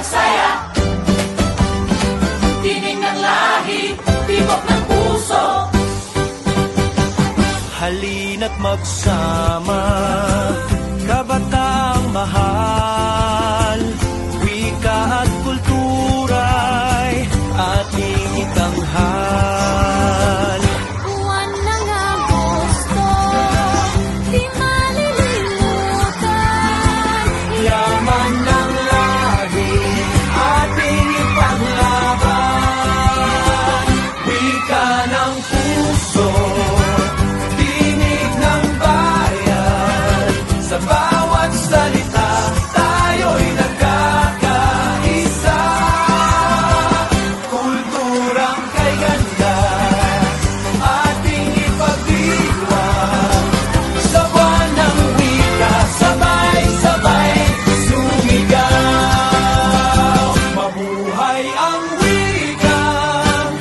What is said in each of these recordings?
saya. Tinig ng lahi, tibok ng puso. Halina't magsama, kabataang mahal. Wika at kultura'y ating itanghal. Buwan ng Agosto, di malilimutan. Yaman ng lahi, ating ipaglaban. Wika ng puso, tinig ng bayan. Sa bawat salita, tayo'y nagkakaisa. Kulturang kay ganda, ating ipagdiwang. Sa buwan ng wika, sabay-sabay sumigaw. Mabuhay ang wikang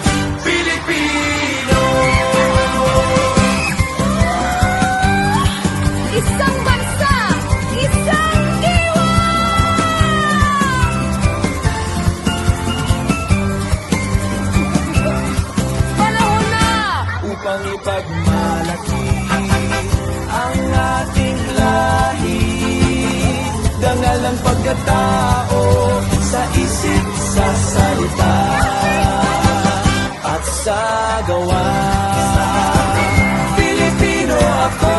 Pilipino. Isang bansa, isang diwa! Panahon na! Upang ipagmalaki ang ating lahi. Dangal ang pagkatao sa isip, sa salita at sa gawa. Pilipino ako.